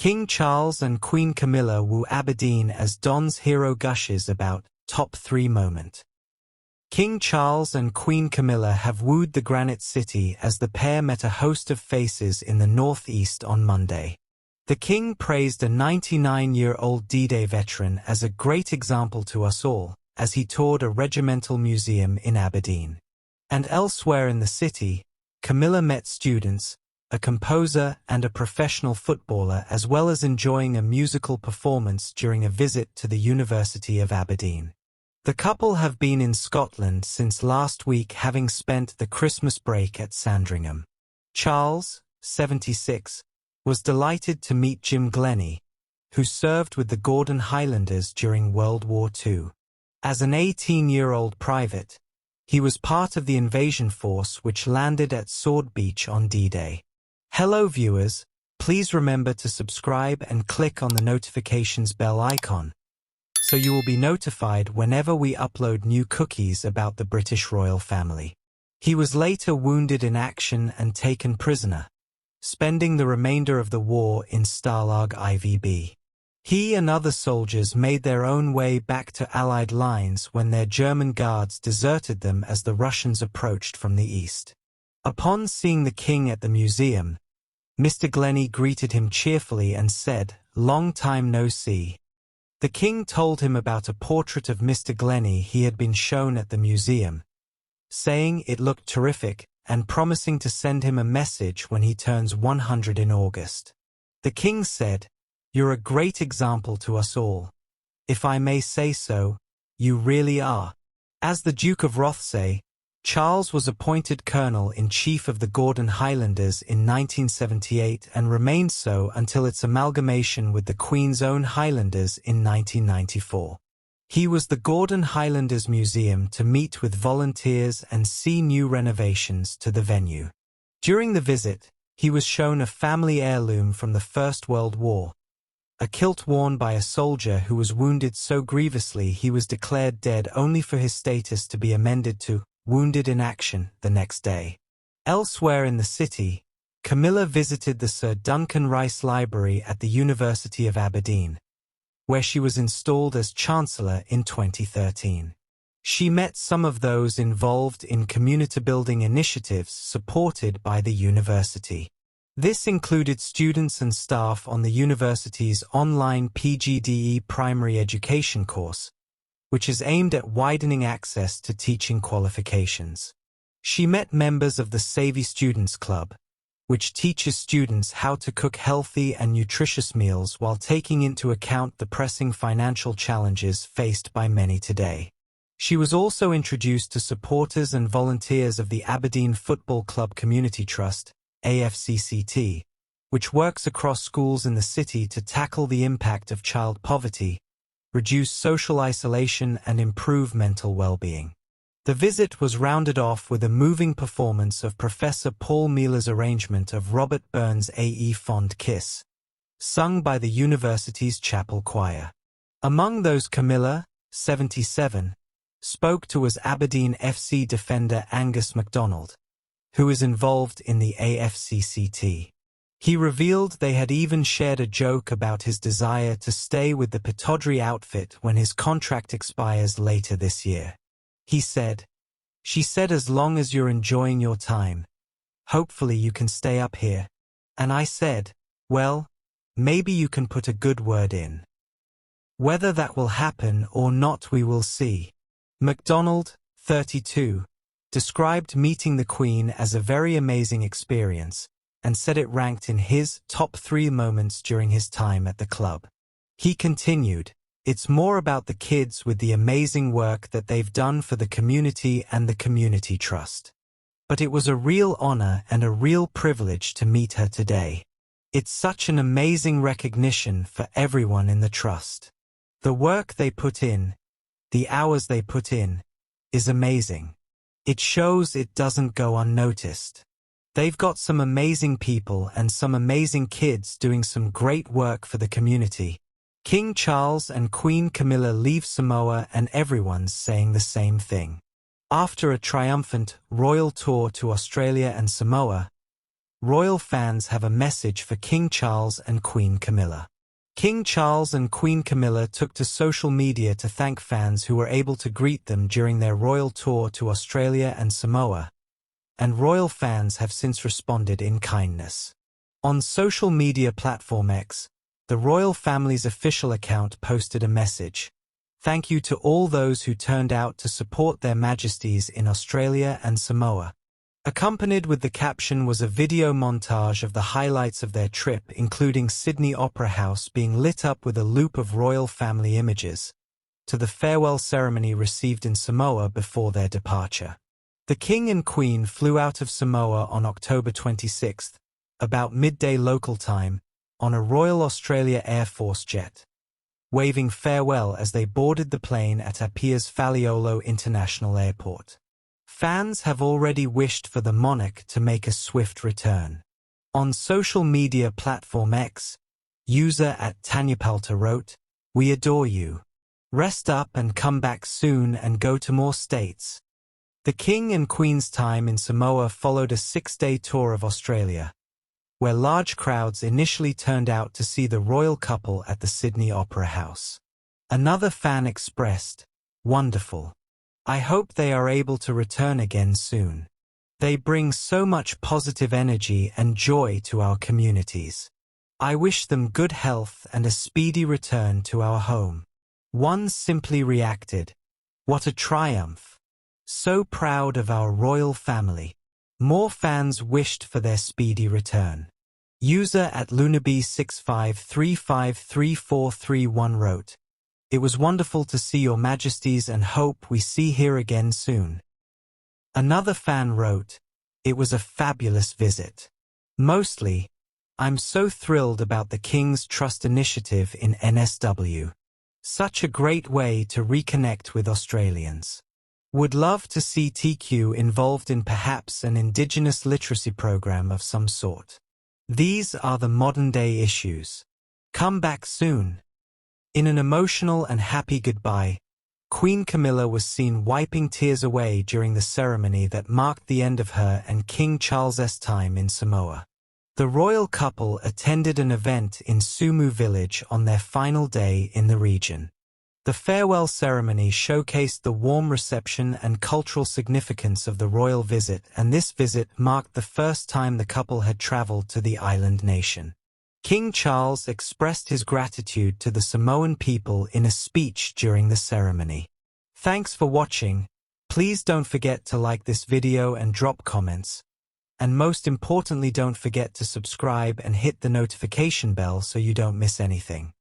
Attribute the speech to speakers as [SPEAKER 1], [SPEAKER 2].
[SPEAKER 1] King Charles and Queen Camilla woo Aberdeen as Don's hero gushes about top 3 moment. King Charles and Queen Camilla have wooed the Granite City as the pair met a host of faces in the northeast on Monday. The king praised a 99-year-old D-Day veteran as a great example to us all, as he toured a regimental museum in Aberdeen. And elsewhere in the city, Camilla met students, a composer and a professional footballer, as well as enjoying a musical performance during a visit to the University of Aberdeen. The couple have been in Scotland since last week, having spent the Christmas break at Sandringham. Charles, 76, was delighted to meet Jim Glennie, who served with the Gordon Highlanders during World War II. As an 18-year-old private, he was part of the invasion force which landed at Sword Beach on D-Day. Hello viewers, please remember to subscribe and click on the notifications bell icon, so you will be notified whenever we upload new cookies about the British royal family. He was later wounded in action and taken prisoner, spending the remainder of the war in Stalag IVB. He and other soldiers made their own way back to Allied lines when their German guards deserted them as the Russians approached from the east. Upon seeing the king at the museum, Mr. Glennie greeted him cheerfully and said, "Long time no see." The king told him about a portrait of Mr. Glennie he had been shown at the museum, saying it looked terrific and promising to send him a message when he turns 100 in August. The king said, "You're a great example to us all. If I may say so, you really are." As the Duke of Rothesay, Charles was appointed Colonel-in-Chief of the Gordon Highlanders in 1978 and remained so until its amalgamation with the Queen's Own Highlanders in 1994. He was the Gordon Highlanders Museum to meet with volunteers and see new renovations to the venue. During the visit, he was shown a family heirloom from the First World War, a kilt worn by a soldier who was wounded so grievously he was declared dead only for his status to be amended to wounded in action the next day. Elsewhere in the city, Camilla visited the Sir Duncan Rice Library at the University of Aberdeen, where she was installed as Chancellor in 2013. She met some of those involved in community-building initiatives supported by the university. This included students and staff on the university's online PGDE primary education course, which is aimed at widening access to teaching qualifications. She met members of the Savvy Students Club, which teaches students how to cook healthy and nutritious meals while taking into account the pressing financial challenges faced by many today. She was also introduced to supporters and volunteers of the Aberdeen Football Club Community Trust, AFCCT, which works across schools in the city to tackle the impact of child poverty, reduce social isolation and improve mental well-being. The visit was rounded off with a moving performance of Professor Paul Mealer's arrangement of Robert Burns' A.E. Fond Kiss, sung by the university's chapel choir. Among those, Camilla, 77, spoke to was Aberdeen FC defender Angus MacDonald, who is involved in the AFCCT. He revealed they had even shared a joke about his desire to stay with the Pittodrie outfit when his contract expires later this year. He said, "She said as long as you're enjoying your time, hopefully you can stay up here." And I said, "Well, maybe you can put a good word in. Whether that will happen or not we will see." MacDonald, 32, described meeting the Queen as a very amazing experience, and said it ranked in his top 3 moments during his time at the club. He continued, "It's more about the kids with the amazing work that they've done for the community and the community trust. But it was a real honor and a real privilege to meet her today. It's such an amazing recognition for everyone in the trust. The work they put in, the hours they put in, is amazing. It shows it doesn't go unnoticed. They've got some amazing people and some amazing kids doing some great work for the community." King Charles and Queen Camilla leave Samoa and everyone's saying the same thing. After a triumphant royal tour to Australia and Samoa, royal fans have a message for King Charles and Queen Camilla. King Charles and Queen Camilla took to social media to thank fans who were able to greet them during their royal tour to Australia and Samoa, and royal fans have since responded in kindness. On social media platform X, the royal family's official account posted a message. Thank you to all those who turned out to support their majesties in Australia and Samoa. Accompanied with the caption was a video montage of the highlights of their trip, including Sydney Opera House being lit up with a loop of royal family images, to the farewell ceremony received in Samoa before their departure. The King and Queen flew out of Samoa on October 26, about midday local time, on a Royal Australia Air Force jet, waving farewell as they boarded the plane at Apia's Faliolo International Airport. Fans have already wished for the monarch to make a swift return. On social media platform X, user @Tanyapalta wrote, "We adore you. Rest up and come back soon and go to more states." The King and Queen's time in Samoa followed a 6-day tour of Australia, where large crowds initially turned out to see the royal couple at the Sydney Opera House. Another fan expressed, "Wonderful. I hope they are able to return again soon. They bring so much positive energy and joy to our communities. I wish them good health and a speedy return to our home." One simply reacted, "What a triumph. So proud of our royal family." More fans wished for their speedy return. User @Lunaby65353431 wrote, "It was wonderful to see your majesties and hope we see here again soon." Another fan wrote, "It was a fabulous visit. Mostly, I'm so thrilled about the King's Trust initiative in NSW. Such a great way to reconnect with Australians. Would love to see TQ involved in perhaps an Indigenous literacy program of some sort. These are the modern-day issues. Come back soon." In an emotional and happy goodbye, Queen Camilla was seen wiping tears away during the ceremony that marked the end of her and King Charles's time in Samoa. The royal couple attended an event in Sumu village on their final day in the region. The farewell ceremony showcased the warm reception and cultural significance of the royal visit, and this visit marked the first time the couple had traveled to the island nation. King Charles expressed his gratitude to the Samoan people in a speech during the ceremony. Thanks for watching. Please don't forget to like this video and drop comments. And most importantly, don't forget to subscribe and hit the notification bell so you don't miss anything.